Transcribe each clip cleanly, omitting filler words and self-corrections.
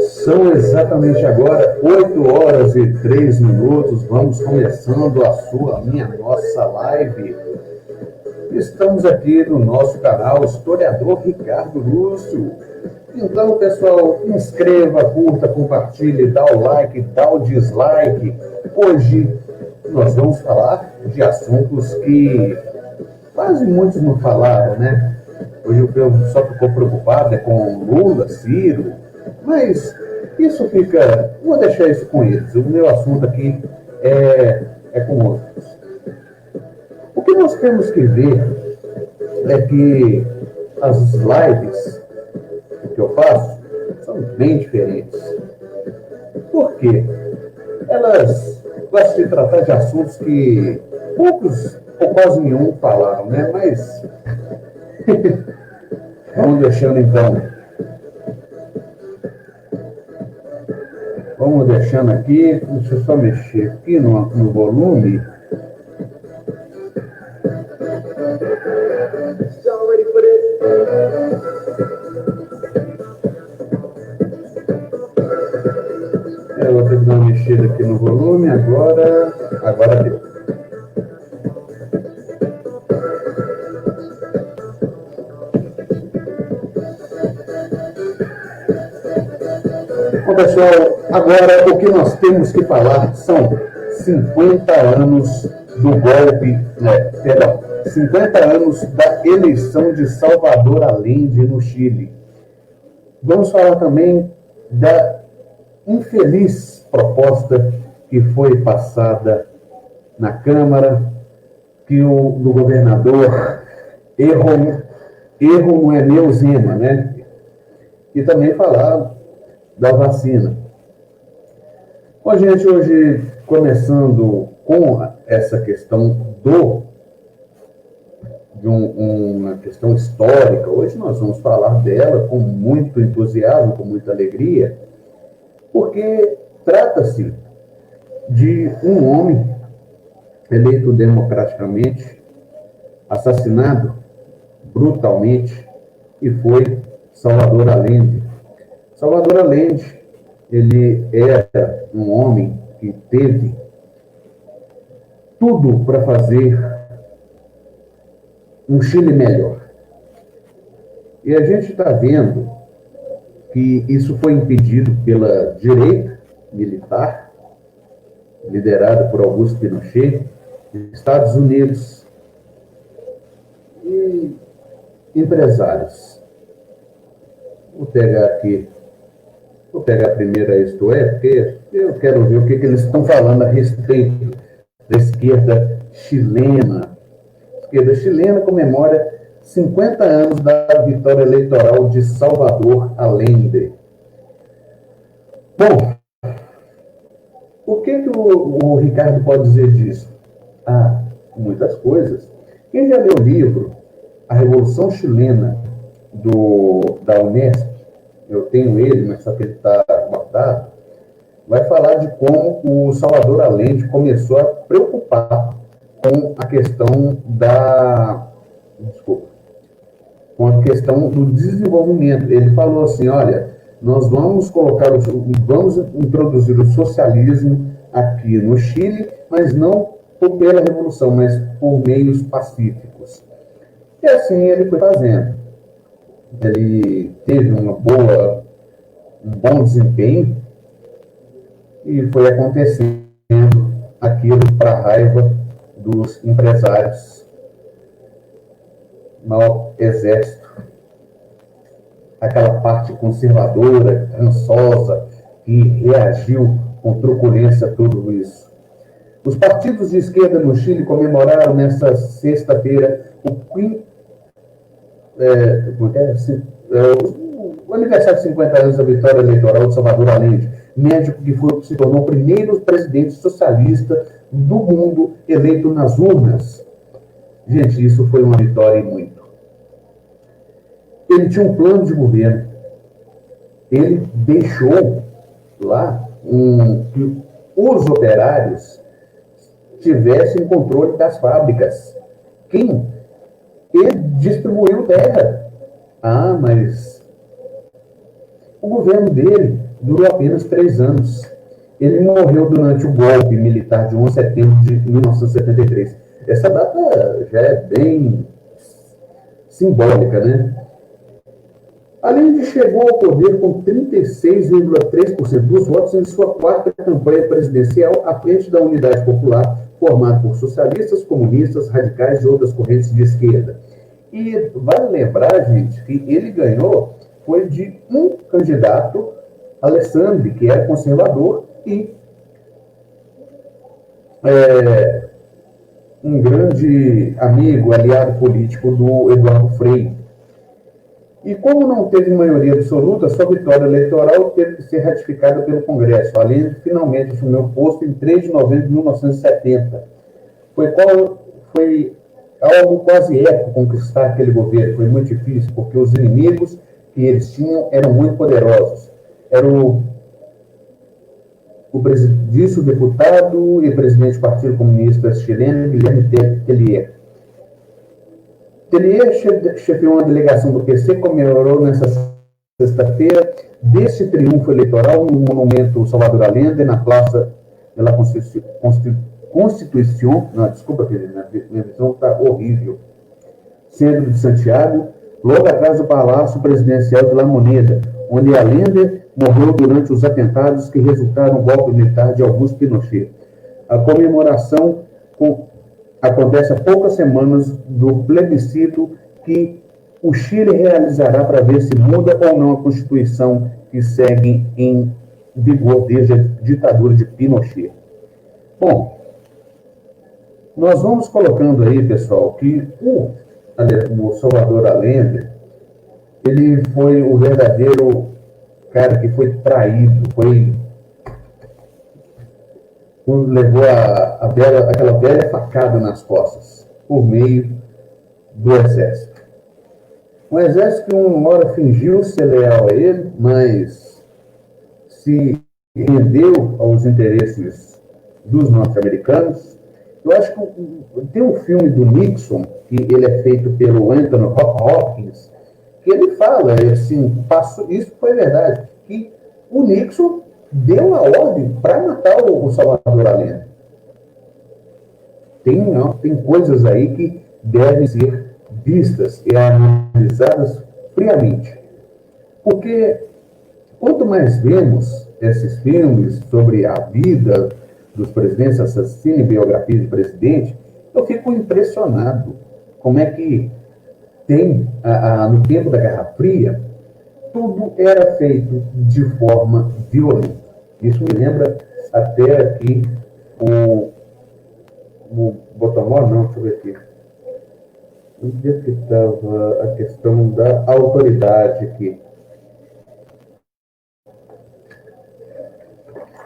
São exatamente agora 8h03. Vamos começando a nossa live. Estamos aqui no nosso canal Historiador Ricardo Lúcio. Então, pessoal, inscreva, curta, compartilhe, dá o like, dá o dislike. Hoje nós vamos falar de assuntos que quase muitos não falaram, né? Hoje o povo só ficou preocupado com Lula, Ciro, mas isso fica... Vou deixar isso com eles. O meu assunto aqui é com outros. O que nós temos que ver é que as lives que eu faço são bem diferentes. Por quê? Elas gostam de tratar de assuntos que poucos ou quase nenhum falaram, né? Mas vamos deixando então. Vamos deixando aqui. Deixa eu só mexer aqui no volume. Eu vou ter que dar uma mexida aqui no volume. Agora deu. Bom, pessoal, agora o que nós temos que falar são 50 anos do golpe, 50 anos da eleição de Salvador Allende no Chile. Vamos falar também da infeliz proposta que foi passada na Câmara, que do governador Erro não é meu Zema, né? E também falar da vacina. Bom, gente, hoje começando com essa questão de uma questão histórica, hoje nós vamos falar dela com muito entusiasmo, com muita alegria, porque trata-se de um homem eleito democraticamente, assassinado brutalmente, e foi Salvador Allende. Salvador Allende, ele era um homem que teve tudo para fazer um Chile melhor. E a gente está vendo que isso foi impedido pela direita militar, liderada por Augusto Pinochet, Estados Unidos e empresários. Vou pegar a primeira, isto é, porque eu quero ver o que eles estão falando a respeito da esquerda chilena. A esquerda chilena comemora 50 anos da vitória eleitoral de Salvador Allende. Bom, o que o Ricardo pode dizer disso? Muitas coisas. Quem já leu o livro A Revolução Chilena, da Unesp, eu tenho ele, mas só que ele está guardado, vai falar de como o Salvador Allende começou a preocupar com a questão com a questão do desenvolvimento. Ele falou assim, olha, nós vamos introduzir o socialismo aqui no Chile, mas não pela revolução, mas por meios pacíficos. E assim ele foi fazendo. Ele teve um bom desempenho e foi acontecendo aquilo para a raiva dos empresários, no exército, aquela parte conservadora, rançosa, que reagiu com truculência a tudo isso. Os partidos de esquerda no Chile comemoraram nesta sexta-feira o aniversário de 50 anos da vitória eleitoral de Salvador Allende, médico que se tornou o primeiro presidente socialista do mundo eleito nas urnas. Gente, isso foi uma vitória e muito. Ele tinha um plano de governo. Ele deixou lá que os operários tivessem controle das fábricas. Quem Ele distribuiu terra. Ah, mas o governo dele durou apenas 3 anos. Ele morreu durante o golpe militar de 11 de setembro de 1973. Essa data já é bem simbólica, né? Além de chegou ao poder com 36,3% dos votos em sua quarta campanha presidencial à frente da Unidade Popular, formada por socialistas, comunistas, radicais e outras correntes de esquerda. E vale lembrar, gente, que ele ganhou foi de um candidato, Alessandri, que era conservador, e um grande amigo, aliado político do Eduardo Frei. E como não teve maioria absoluta, sua vitória eleitoral teve que ser ratificada pelo Congresso, além de finalmente assumir o posto em 3 de novembro de 1970. Foi algo quase épico conquistar aquele governo. Foi muito difícil, porque os inimigos que eles tinham eram muito poderosos. Era o vice-deputado e presidente do Partido Comunista Chileno, Guilherme Tellier. Tellier chefiou uma delegação do PC, comemorou nessa sexta-feira desse triunfo eleitoral no monumento Salvador Allende, na Praça da Constituição. Não, desculpa, minha visão está horrível. Centro de Santiago, logo atrás do Palácio Presidencial de La Moneda, onde Allende morreu durante os atentados que resultaram no golpe militar de Augusto Pinochet. A comemoração acontece a poucas semanas do plebiscito que o Chile realizará para ver se muda ou não a Constituição que segue em vigor desde a ditadura de Pinochet. Bom, nós vamos colocando aí, pessoal, que o Salvador Allende, ele foi o verdadeiro cara que foi traído, levou aquela velha facada nas costas, por meio do exército. Um exército que uma hora fingiu ser leal a ele, mas se rendeu aos interesses dos norte-americanos. Eu acho que tem um filme do Nixon, que ele é feito pelo Anthony Hopkins, que ele fala, assim, isso foi verdade, que o Nixon deu a ordem para matar o Salvador Allende. Tem coisas aí que devem ser vistas e analisadas friamente. Porque quanto mais vemos esses filmes sobre a vida dos presidentes, essas cinebiografias de presidente, eu fico impressionado como é que no tempo da Guerra Fria, tudo era feito de forma violenta. Isso me lembra até aqui o Botomó, não, deixa eu ver aqui. Onde é que estava a questão da autoridade aqui?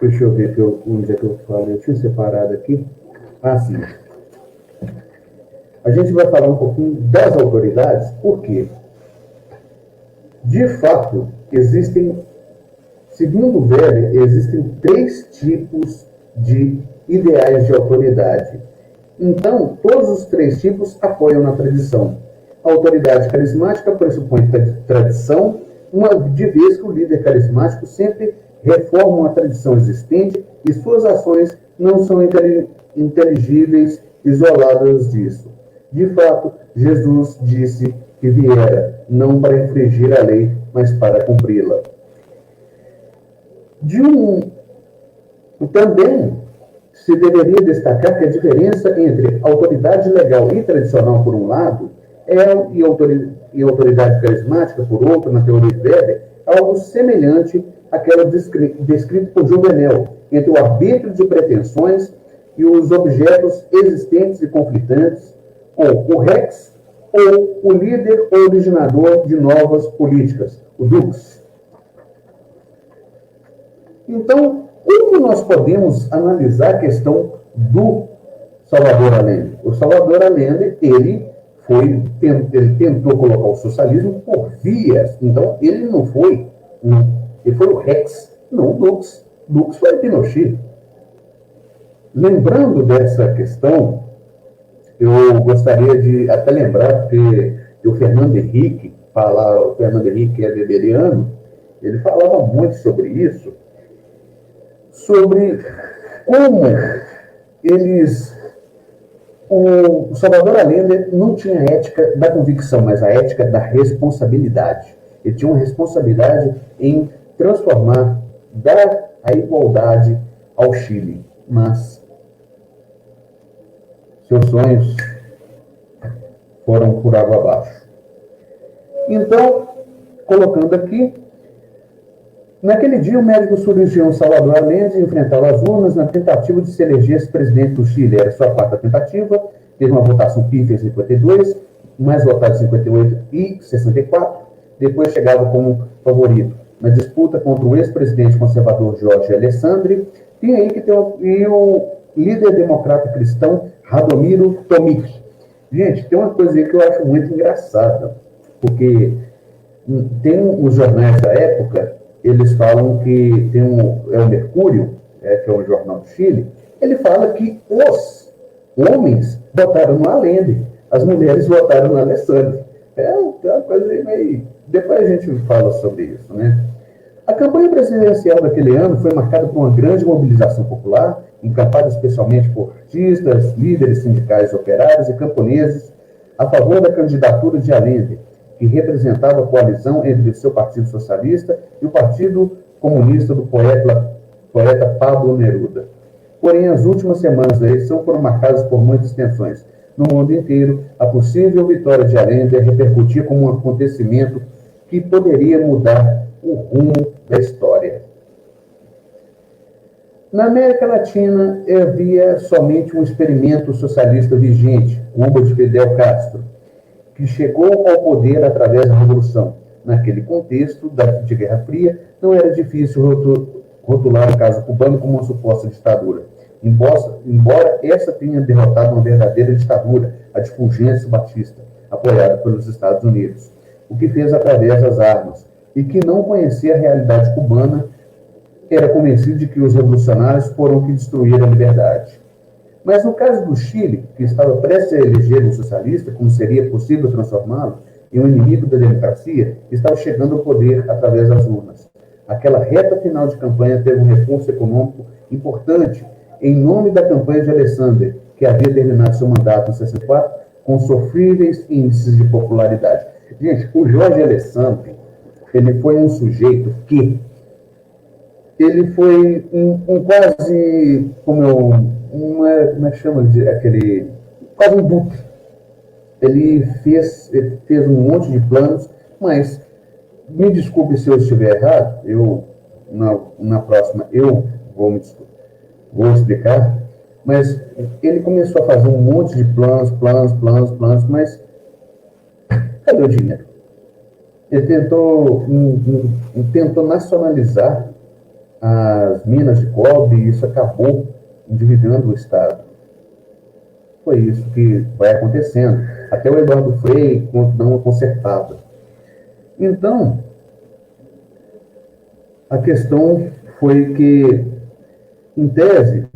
Deixa eu ver onde é que eu falei. Eu tinha separado aqui. Ah, sim. A gente vai falar um pouquinho das autoridades, porque, de fato, segundo o Weber, existem 3 tipos de ideais de autoridade. Então, todos os 3 tipos apoiam na tradição. A autoridade carismática pressupõe tradição, uma de vez que o líder carismático sempre reforma a tradição existente e suas ações não são inteligíveis isoladas disso. De fato, Jesus disse que viera não para infringir a lei, mas para cumpri-la. Também se deveria destacar que a diferença entre autoridade legal e tradicional, por um lado, e autoridade carismática, por outro, na teoria de Weber, é algo semelhante àquela descrita por Juvenal, entre o arbítrio de pretensões e os objetos existentes e conflitantes, ou o Rex, ou o líder originador de novas políticas, o Dux. Então, como nós podemos analisar a questão do Salvador Allende? O Salvador Allende, ele tentou colocar o socialismo por vias. Então, ele não foi, ele foi o Rex, não o Dux. Dux foi o Pinochet. Lembrando dessa questão, eu gostaria de até lembrar que o Fernando Henrique, o Fernando Henrique é beberiano, ele falava muito sobre isso, sobre como eles. O Salvador Allende não tinha a ética da convicção, mas a ética da responsabilidade. Ele tinha uma responsabilidade em transformar, dar a igualdade ao Chile, mas seus sonhos foram por água abaixo. Então, colocando aqui, naquele dia o médico cirurgião Salvador Allende enfrentava as urnas na tentativa de se eleger presidente do Chile. Era sua quarta tentativa, teve uma votação pífia em 52, mais votada em 58 e 64, depois chegava como favorito na disputa contra o ex-presidente conservador Jorge Alessandri, e o líder democrata cristão Radomiro Tomic. Gente, tem uma coisa aí que eu acho muito engraçada, porque tem os jornais da época, eles falam que tem o Mercúrio, que é um jornal do Chile, ele fala que os homens votaram no Allende, as mulheres votaram no Alessandro. É uma coisa meio... Depois a gente fala sobre isso, né? A campanha presidencial daquele ano foi marcada por uma grande mobilização popular, encampada especialmente por artistas, líderes sindicais, operários e camponeses, a favor da candidatura de Allende, que representava a coalizão entre o seu Partido Socialista e o Partido Comunista do poeta Pablo Neruda. Porém, as últimas semanas da eleição foram marcadas por muitas tensões. No mundo inteiro, a possível vitória de Allende repercutia como um acontecimento que poderia mudar o rumo da história. Na América Latina, havia somente um experimento socialista vigente, Cuba de Fidel Castro, que chegou ao poder através da Revolução. Naquele contexto de Guerra Fria, não era difícil rotular o caso cubano como uma suposta ditadura, embora essa tenha derrotado uma verdadeira ditadura, a de Fulgêncio Batista, apoiada pelos Estados Unidos, o que fez através das armas, e que não conhecia a realidade cubana, era convencido de que os revolucionários foram que destruíram a liberdade. Mas no caso do Chile, que estava prestes a eleger um socialista, como seria possível transformá-lo em um inimigo da democracia, estava chegando ao poder através das urnas. Aquela reta final de campanha teve um reforço econômico importante em nome da campanha de Alessandri, que havia terminado seu mandato em 64 com sofríveis índices de popularidade. Gente, o Jorge Alessandri, ele foi um sujeito que ele foi quase, como é que chama aquele, quase um duque. Ele fez um monte de planos, mas me desculpe se eu estiver errado, na próxima eu vou explicar, mas ele começou a fazer um monte de planos, mas cadê o dinheiro? Ele tentou nacionalizar as minas de cobre e isso acabou endividando o Estado. Foi isso que vai acontecendo. Até o Eduardo Frei não consertava. Então, a questão foi que, em tese,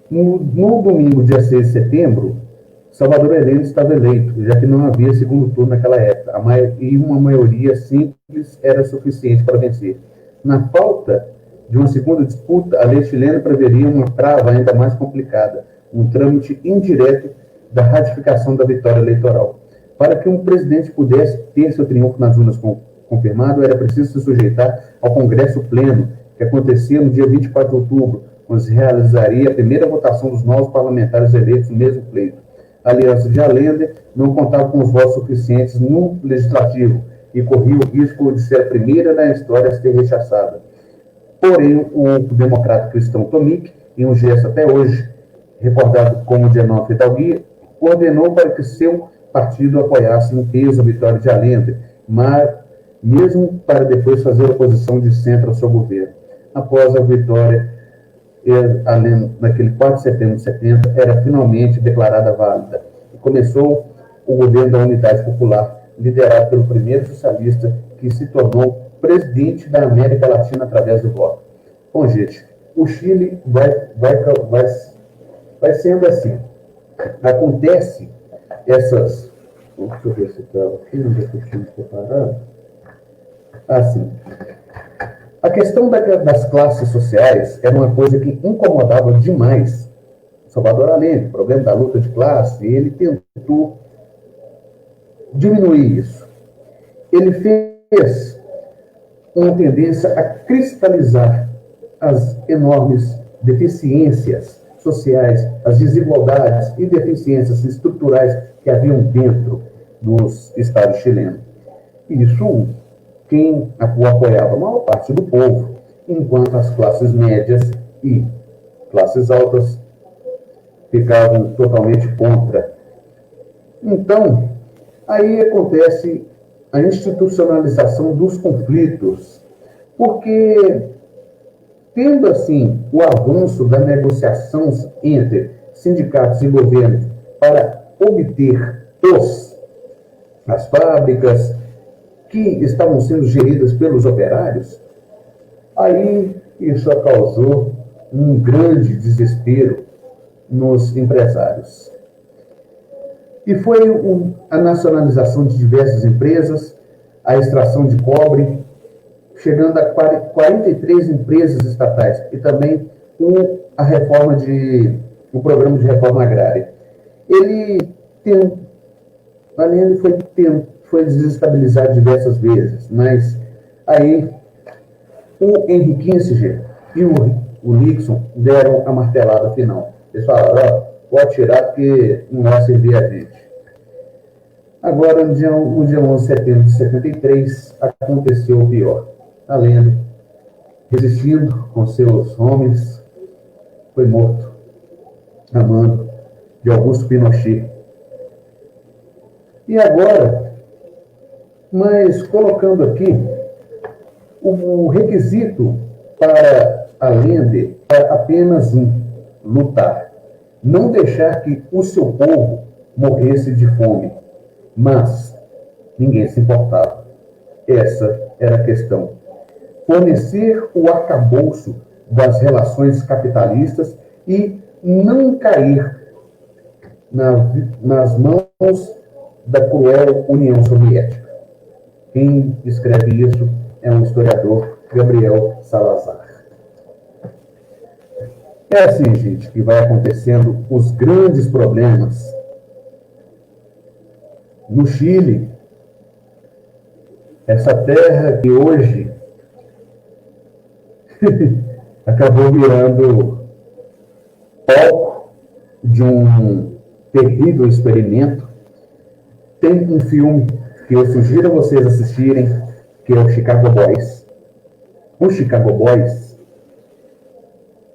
no domingo, dia 6 de setembro, Salvador Allende estava eleito, já que não havia segundo turno naquela época, e uma maioria simples era suficiente para vencer. Na falta de uma segunda disputa, a lei chilena preveria uma trava ainda mais complicada, um trâmite indireto da ratificação da vitória eleitoral. Para que um presidente pudesse ter seu triunfo nas urnas confirmado, era preciso se sujeitar ao Congresso Pleno, que acontecia no dia 24 de outubro, quando se realizaria a primeira votação dos novos parlamentares eleitos no mesmo pleito. A aliança de Allende não contava com os votos suficientes no Legislativo e corria o risco de ser a primeira na história a ser rechaçada. Porém, o democrata cristão Tomic, em um gesto até hoje recordado como Genoa Fidalguia, ordenou para que seu partido apoiasse em peso a vitória de Allende, mas mesmo para depois fazer oposição de centro ao seu governo. Após a vitória, naquele 4 de setembro de 70, era finalmente declarada válida. E começou o governo da Unidade Popular, liderado pelo primeiro socialista que se tornou presidente da América Latina através do voto. Bom, gente, o Chile vai sendo assim. Acontece essas... Deixa eu ver se estava aqui, onde é que eu tinha preparado. Assim, a questão das classes sociais era uma coisa que incomodava demais Salvador Allende, o problema da luta de classe, e ele tentou diminuir isso. Ele fez uma tendência a cristalizar as enormes deficiências sociais, as desigualdades e deficiências estruturais que haviam dentro dos estados chilenos. Isso, quem o apoiava? A maior parte do povo, enquanto as classes médias e classes altas ficavam totalmente contra. Então, aí acontece a institucionalização dos conflitos, porque, tendo assim o avanço da negociação entre sindicatos e governo para obter as fábricas que estavam sendo geridas pelos operários, aí isso causou um grande desespero nos empresários. E foi a nacionalização de diversas empresas, a extração de cobre, chegando a 43 empresas estatais, e também o programa de reforma agrária. Allende foi desestabilizado diversas vezes, mas aí o Henry Kissinger e o Nixon deram a martelada final. Eles falaram, pode tirar porque não vai servir a gente. Agora, no dia 11 de setembro de 73, aconteceu o pior. Allende, resistindo com seus homens, foi morto a mando de Augusto Pinochet. E agora, mas colocando aqui, o requisito para Allende é apenas lutar. Não deixar que o seu povo morresse de fome. Mas ninguém se importava. Essa era a questão. Fornecer o arcabouço das relações capitalistas e não cair nas mãos da cruel União Soviética. Quem escreve isso é um historiador, Gabriel Salazar. É assim, gente, que vai acontecendo os grandes problemas. No Chile, essa terra que hoje acabou virando palco de um terrível experimento. Tem um filme que eu sugiro a vocês assistirem, que é o Chicago Boys. O Chicago Boys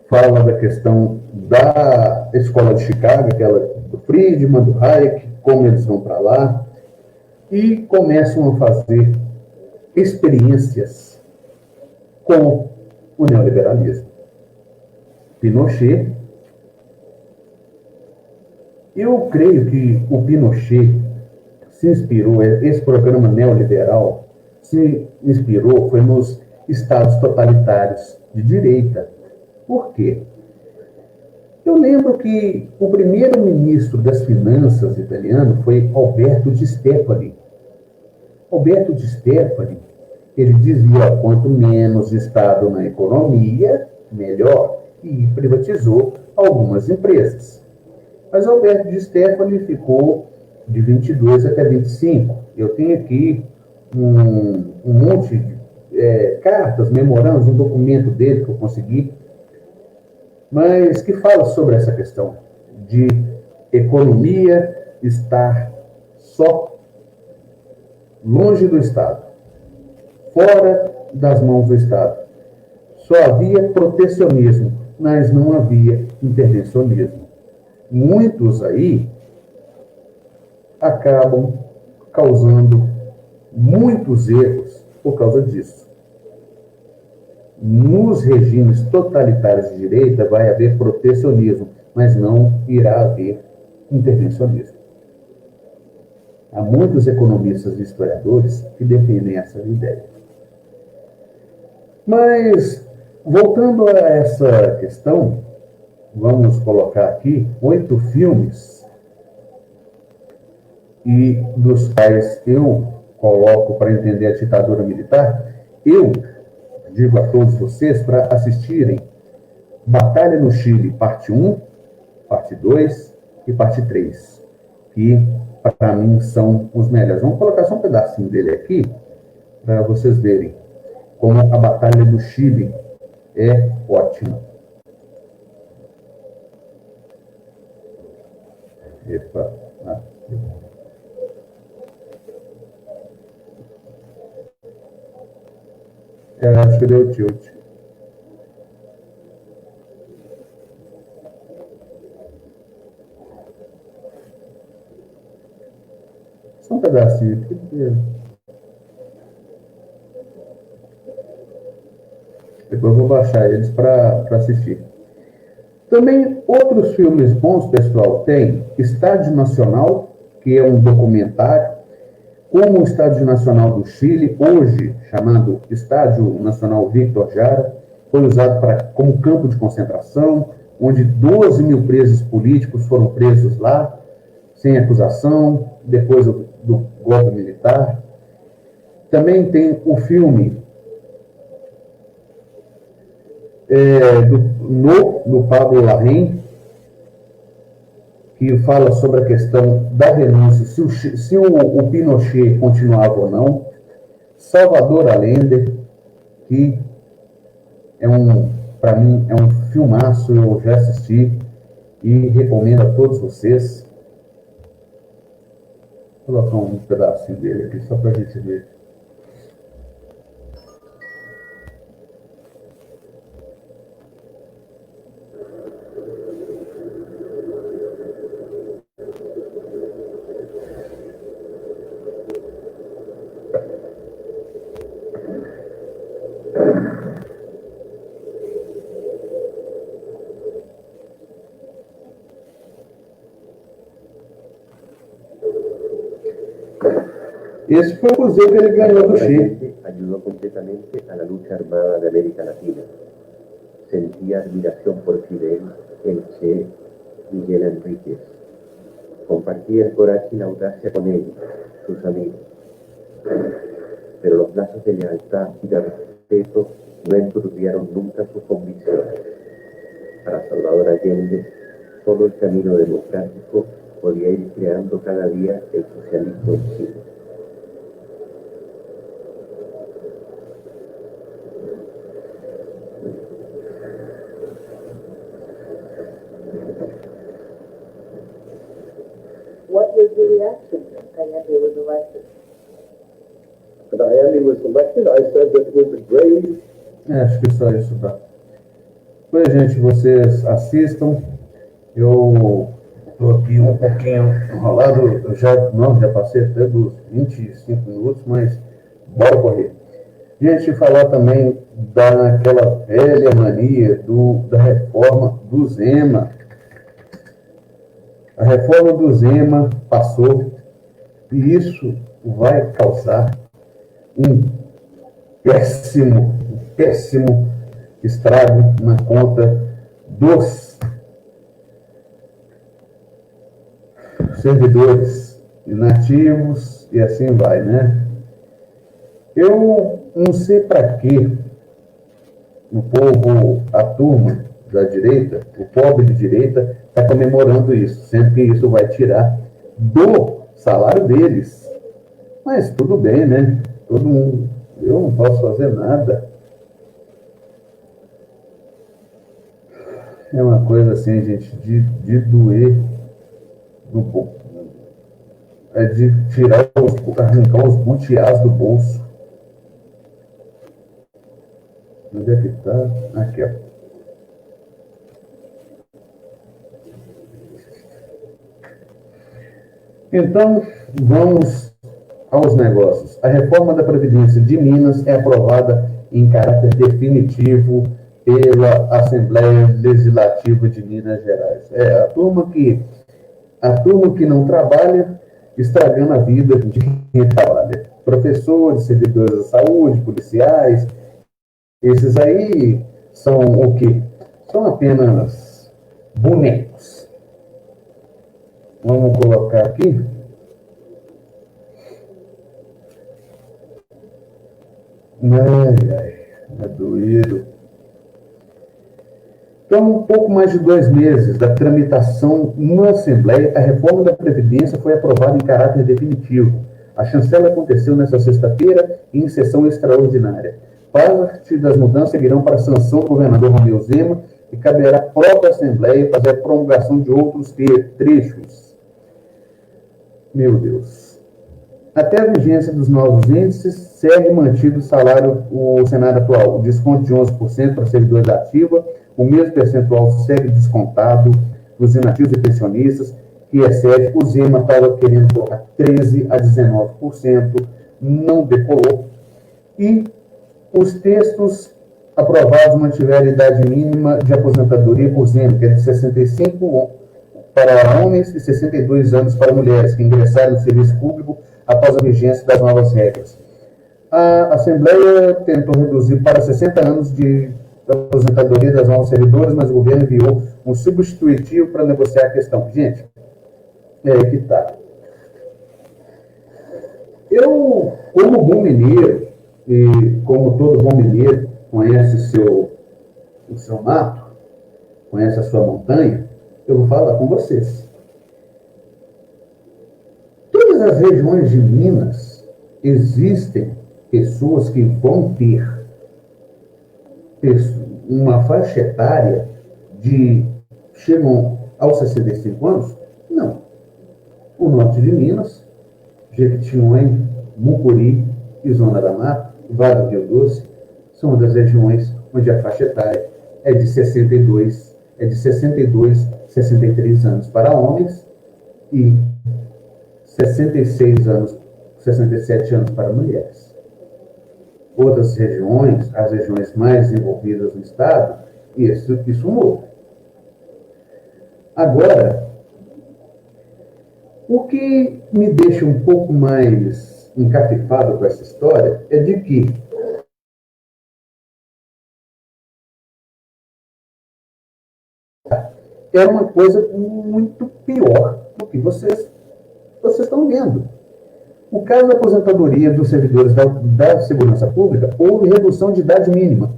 fala da questão da escola de Chicago, aquela do Friedman, do Hayek, como eles vão para lá, e começam a fazer experiências com o neoliberalismo. Pinochet, eu creio que o Pinochet se inspirou, esse programa neoliberal se inspirou, foi nos estados totalitários de direita. Por quê? Eu lembro que o primeiro-ministro das Finanças italiano foi Alberto Di Stefani. Alberto Di Stefani, ele dizia, quanto menos Estado na economia, melhor, e privatizou algumas empresas. Mas Alberto Di Stefani ficou de 22 até 25. Eu tenho aqui um monte de cartas, memorandos, um documento dele que eu consegui, mas que fala sobre essa questão de economia estar só longe do Estado, fora das mãos do Estado. Só havia protecionismo, mas não havia intervencionismo. Muitos aí acabam causando muitos erros por causa disso. Nos regimes totalitários de direita vai haver protecionismo, mas não irá haver intervencionismo. Há muitos economistas e historiadores que defendem essa ideia. Mas, voltando a essa questão, vamos colocar aqui 8 filmes e dos quais eu coloco para entender a ditadura militar, eu digo a todos vocês para assistirem Batalha no Chile, parte 1, parte 2 e parte 3, que para mim são os melhores. Vamos colocar só um pedacinho dele aqui, para vocês verem como a Batalha do Chile é ótima. Epa, acho que deu tilt. Só um pedacinho aqui. Depois eu vou baixar eles para assistir. Também outros filmes bons, pessoal, tem Estádio Nacional, que é um documentário, como o Estádio Nacional do Chile, hoje chamado Estádio Nacional Víctor Jara, foi usado como campo de concentração, onde 12 mil presos políticos foram presos lá, sem acusação, depois do golpe militar. Também tem o filme do Pablo Larraín, que fala sobre a questão da renúncia, se o Pinochet continuava ou não. Salvador Allende, que para mim, é um filmaço, eu já assisti e recomendo a todos vocês. Vou colocar um pedacinho dele aqui, só para a gente ver. Esse foi o cruzeiro que ele ganhou do Chile. Ayudó completamente a la lucha armada de América Latina. Sentía admiración por Fidel, el Che, Miguel Enríquez. Compartía el coraje y la audacia con ellos, sus amigos. Pero los lazos de lealtad y de respeto no enturbiaron nunca sus convicciones. Para Salvador Allende, solo el camino democrático podía ir creando cada día el socialismo en Chile. What was the reaction when Allende was elected? When Allende was elected, I said that it was a grave. Acho que só isso tá. Pois, gente, vocês assistam. Eu estou aqui um pouquinho enrolado. Eu já passei até dos 25 minutos, mas bora correr. Gente, falar também daquela velha mania da reforma do Zema. A reforma do Zema passou e isso vai causar um péssimo estrago na conta dos servidores inativos e assim vai, né? Eu não sei para que o povo, a turma da direita, o pobre de direita, está comemorando isso, sendo que isso vai tirar do salário deles. Mas tudo bem, né? Todo mundo, eu não posso fazer nada. É uma coisa assim, gente, de doer no bolso. É de arrancar os butiás do bolso. Onde é que tá? Aqui, ó. Então, vamos aos negócios. A reforma da Previdência de Minas é aprovada em caráter definitivo pela Assembleia Legislativa de Minas Gerais. A turma que não trabalha, estragando a vida de quem trabalha. Professores, servidores da saúde, policiais, esses aí são o quê? São apenas bonecos. Vamos colocar aqui. Ai, é doído. Então, um pouco mais de 2 meses da tramitação na Assembleia, a reforma da Previdência foi aprovada em caráter definitivo. A chancela aconteceu nesta sexta-feira em sessão extraordinária. Parte das mudanças seguirão para a sanção do governador Romeu Zema e caberá à própria Assembleia fazer a promulgação de outros trechos. Meu Deus. Até a vigência dos novos índices, segue mantido o cenário atual, o desconto de 11% para servidores ativos, o mesmo percentual segue descontado dos inativos e pensionistas, que excede, o Zema estava querendo colocar 13% a 19%, não decolou. E os textos aprovados mantiveram a idade mínima de aposentadoria por Zema, que é de 65 para homens e 62 anos para mulheres que ingressaram no serviço público após a vigência das novas regras. A Assembleia tentou reduzir para 60 anos de aposentadoria das novos servidores, mas o governo enviou um substitutivo para negociar a questão. Gente, é aí que está. Eu, como bom mineiro, e como todo bom mineiro conhece o seu mato, conhece a sua montanha, eu vou falar com vocês. Todas as regiões de Minas existem pessoas que vão ter uma faixa etária chegam aos 65 anos? Não. O norte de Minas, Jequitinhonha, Mucuri e Zona da Mata, Vale do Rio Doce, são uma das regiões onde a faixa etária é de 62, 63 anos para homens e 66 anos, 67 anos para mulheres. Outras regiões, as regiões mais desenvolvidas no estado, isso muda. Agora, o que me deixa um pouco mais encafifado com essa história é de que é uma coisa muito pior do que vocês estão vendo. O caso da aposentadoria dos servidores da segurança pública, houve redução de idade mínima.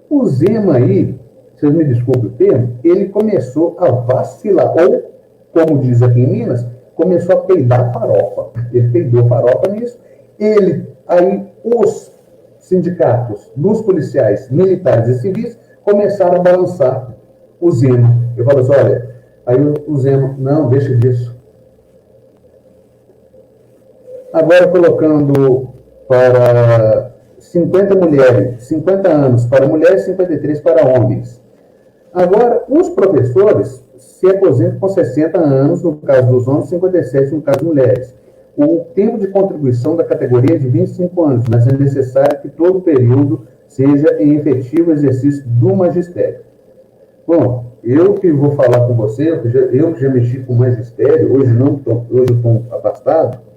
O Zema aí, vocês me desculpem o termo, ele começou a vacilar, ou, como diz aqui em Minas, começou a peidar farofa. Ele peidou farofa nisso. Aí os sindicatos dos policiais, militares e civis começaram a balançar o Zema. Eu falo assim, olha, aí o Zema, não, deixa disso. Agora colocando para 50 mulheres, 50 anos para mulheres, 53 para homens. Agora, os professores se aposentam com 60 anos, no caso dos homens, 57 no caso das mulheres. O tempo de contribuição da categoria é de 25 anos, mas é necessário que todo o período seja em efetivo exercício do magistério. Bom, eu que vou falar com você, eu que já mexi com magistério, hoje eu estou afastado,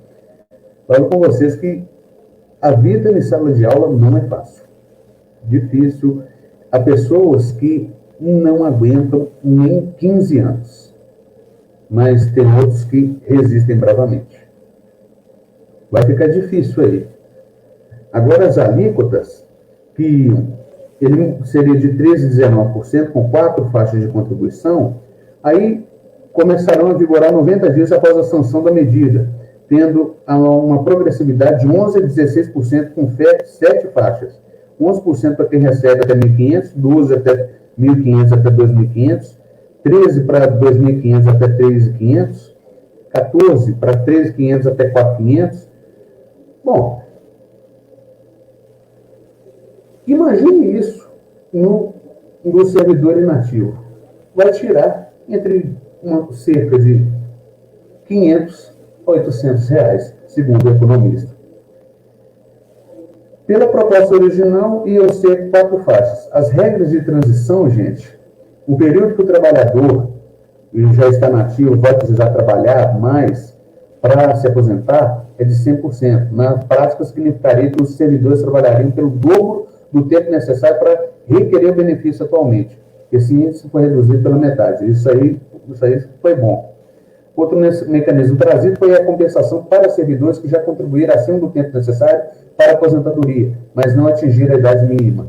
falo com vocês que a vida em sala de aula não é fácil. Difícil. Há pessoas que não aguentam nem 15 anos. Mas tem outros que resistem bravamente. Vai ficar difícil aí. Agora, as alíquotas, que ele seria de 13% a 19%, com 4 faixas de contribuição, aí começarão a vigorar 90 dias após a sanção da medida, tendo uma progressividade de 11% a 16% com 7 faixas. 11% para quem recebe até 1.500, 12% até 1.500 até 2.500, 13% para 2.500 até 3.500, 14% para 3.500 até 4.500. Bom, imagine isso no servidor inativo. Vai tirar entre cerca de 500 a 800 reais, segundo o economista. Pela proposta original, iam ser 4 faixas. As regras de transição, gente, o período que o trabalhador já está nativo, vai precisar trabalhar mais para se aposentar, é de 100%. Na prática, significaria que os servidores trabalhariam pelo dobro do tempo necessário para requerer o benefício atualmente. Esse índice foi reduzido pela metade. Isso aí foi bom. Outro mecanismo trazido foi a compensação para servidores que já contribuíram acima do tempo necessário para a aposentadoria, mas não atingiram a idade mínima.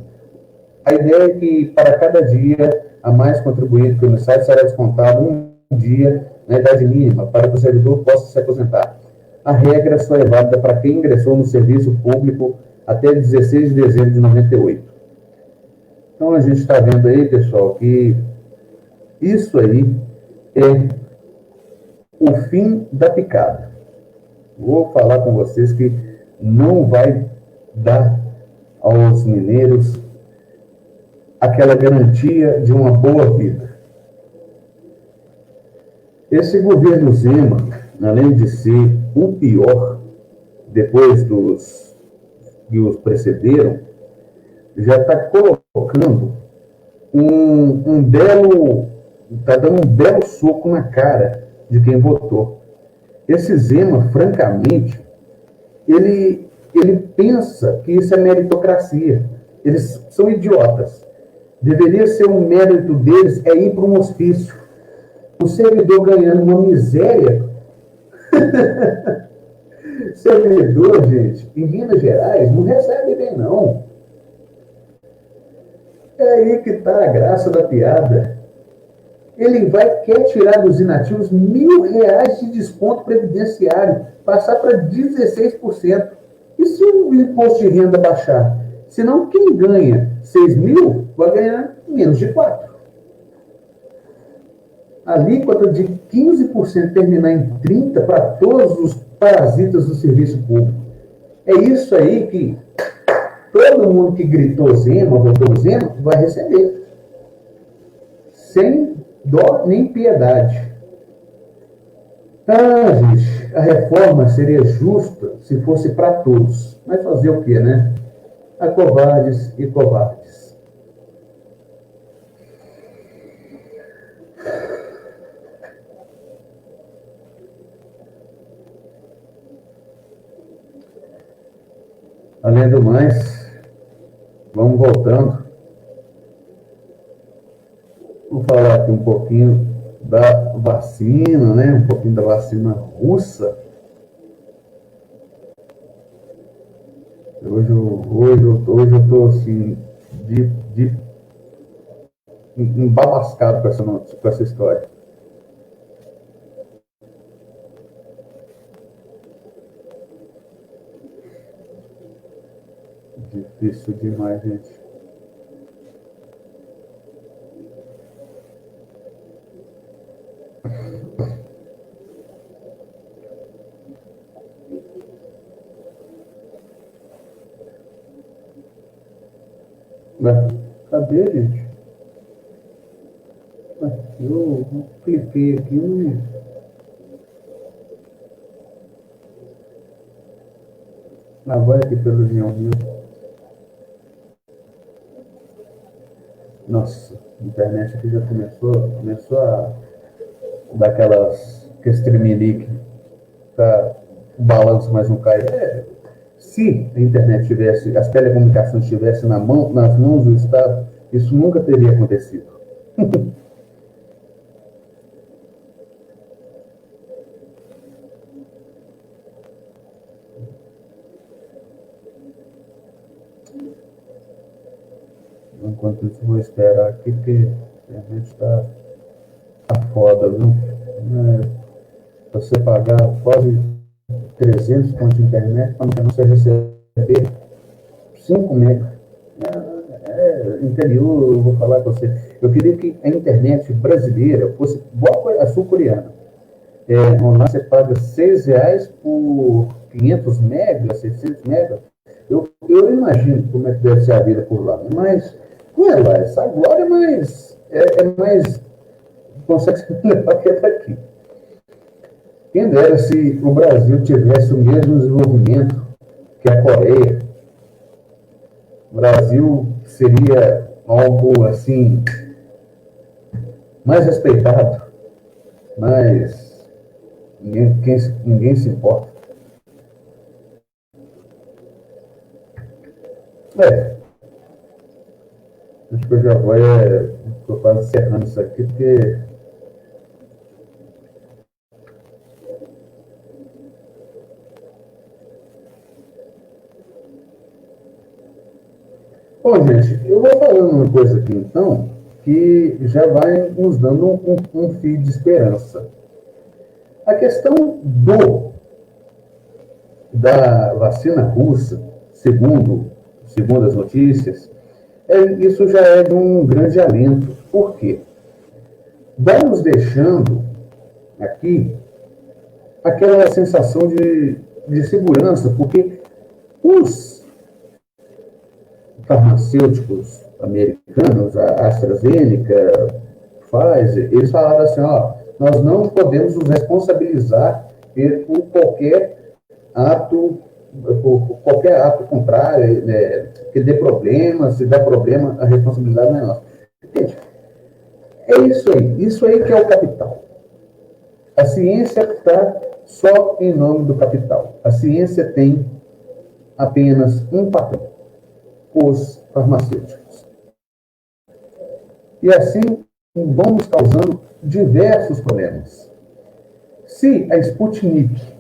A ideia é que, para cada dia a mais contribuído que o necessário, será descontado um dia na idade mínima para que o servidor possa se aposentar. A regra só é válida para quem ingressou no serviço público até 16 de dezembro de 98. Então, a gente está vendo aí, pessoal, que isso aí é o fim da picada. Vou falar com vocês que não vai dar aos mineiros aquela garantia de uma boa vida. Esse governo Zema, além de ser o pior, depois dos que os precederam, já está colocando está dando um belo soco na cara de quem votou. Esse Zema, francamente, ele pensa que isso é meritocracia. Eles são idiotas. Deveria ser um mérito deles é ir para um hospício. O servidor ganhando uma miséria. Servidor, gente, em Minas Gerais, não recebe bem, não. É aí que está a graça da piada. Ele quer tirar dos inativos R$ 1.000 de desconto previdenciário, passar para 16%. E se o imposto de renda baixar? Senão quem ganha 6 mil vai ganhar menos de 4. A alíquota de 15% terminar em 30% para todos os parasitas do serviço público. É isso aí que todo mundo que gritou Zema, votou Zema, vai receber. Sem dó nem piedade. Ah, gente, a reforma seria justa se fosse para todos. Mas fazer o quê, né? Há covardes e covardes. Além do mais, vamos voltando. Vou falar aqui um pouquinho da vacina, né? Um pouquinho da vacina russa. Hoje eu estou assim, embabascado com essa história. Difícil demais, gente. Cadê, gente? Eu cliquei aqui e... vai aqui pelo União Rio. Nossa, a internet aqui já começou a dar aqueles tremelique, tá? O balanço mais não cai. Se a internet tivesse, as telecomunicações estivessem nas mãos do Estado, isso nunca teria acontecido. Enquanto isso, vou esperar aqui, porque a internet está foda, viu? Você pagar quase 300 pontos de internet para você receber 5 megas. Interior, eu vou falar com você. Eu queria que a internet brasileira fosse igual a sul-coreana. Lá você paga R$6 por 500 megas, 600 megas. Eu imagino como é que deve ser a vida por lá. Mas, não é lá, essa glória é mais... consegue se levar que é daqui. Quem dera se o Brasil tivesse o mesmo desenvolvimento que a Coreia. O Brasil seria algo assim mais respeitado, mas ninguém se importa. Acho que eu já estou quase encerrando isso aqui, porque Bom, gente, eu vou falando uma coisa aqui, então, que já vai nos dando um fio de esperança. A questão da vacina russa, segundo as notícias, isso já é de um grande alento. Por quê? Vai nos deixando aqui aquela sensação de segurança, porque os farmacêuticos americanos, a AstraZeneca, Pfizer, eles falaram assim, ó, nós não podemos nos responsabilizar por qualquer ato contrário, né, que dê problema, se der problema, a responsabilidade não é nossa. Gente, é isso aí que é o capital. A ciência está só em nome do capital. A ciência tem apenas um patrão, os farmacêuticos. E assim vamos causando diversos problemas. Se a Sputnik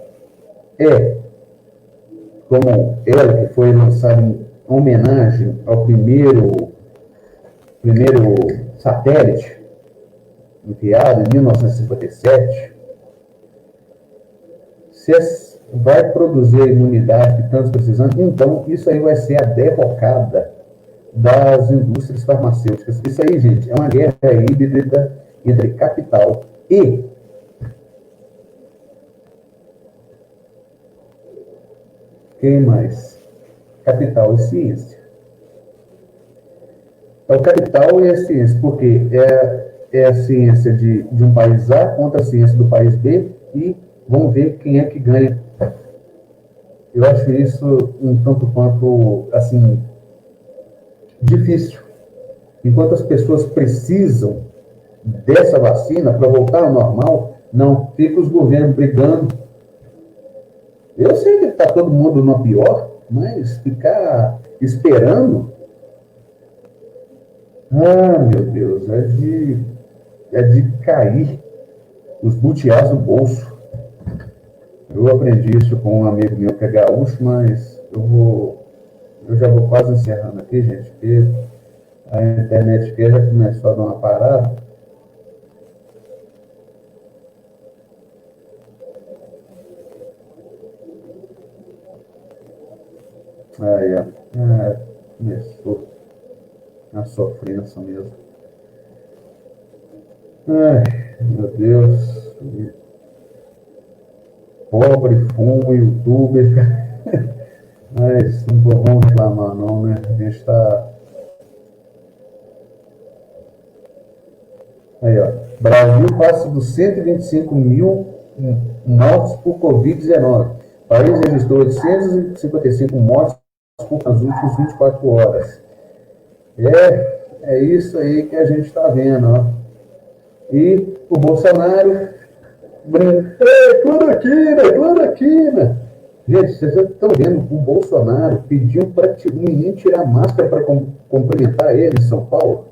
como ela, que foi lançada em homenagem ao primeiro satélite, enviado em 1957, se vai produzir a imunidade que estamos precisando, então isso aí vai ser a derrocada das indústrias farmacêuticas. Isso aí, gente, é uma guerra híbrida entre capital e quem mais? Capital e ciência. É o capital e a ciência, porque é a ciência de um país A contra a ciência do país B e vamos ver quem é que ganha. Eu acho isso um tanto quanto, assim, difícil. Enquanto as pessoas precisam dessa vacina para voltar ao normal, não fica os governos brigando. Eu sei que está todo mundo no pior, mas ficar esperando... Ah, meu Deus, é de cair os butiás do bolso. Eu aprendi isso com um amigo meu que é gaúcho, mas eu já vou quase encerrando aqui, gente, porque a internet aqui já começou a dar uma parada. Aí, ó. Começou a sofrência mesmo. Ai, meu Deus. Pobre, fumo, youtuber. Mas não vamos reclamar não, né? A gente está... Aí, ó. Brasil passa dos 125 mil mortos por Covid-19. O país registrou 855 mortes nas últimas 24 horas. É isso aí que a gente está vendo, ó. E o Bolsonaro cloroquina. Gente, vocês estão vendo, o Bolsonaro pediu para o menino tirar a máscara para cumprimentar ele em São Paulo.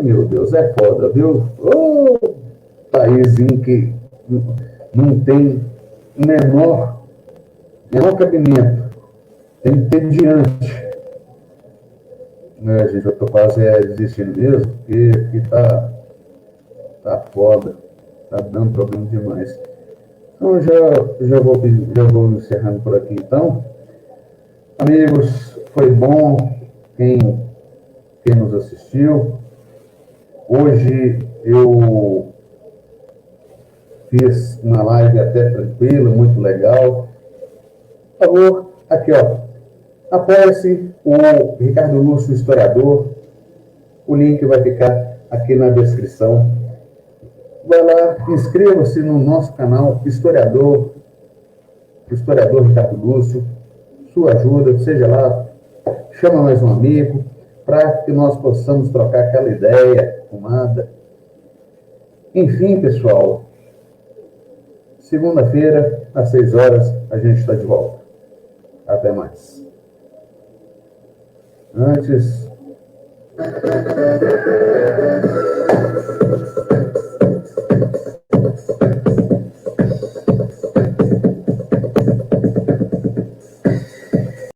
Meu Deus, é foda, viu? Paísinho que não tem menor cabimento. Tem que ter diante. Gente, eu tô quase desistindo mesmo, porque tá foda. Tá dando problema demais. Então, já vou encerrando por aqui, então. Amigos, foi bom quem nos assistiu. Hoje eu fiz uma live até tranquila, muito legal. Por favor, aqui, ó. Apoie-se o Ricardo Lúcio Historiador. O link vai ficar aqui na descrição. Vai lá, inscreva-se no nosso canal Historiador Ricardo Lúcio. Sua ajuda, seja lá, chama mais um amigo, para que nós possamos trocar aquela ideia fumada. Enfim, pessoal, segunda-feira, às 6 horas, a gente está de volta. Até mais. Antes...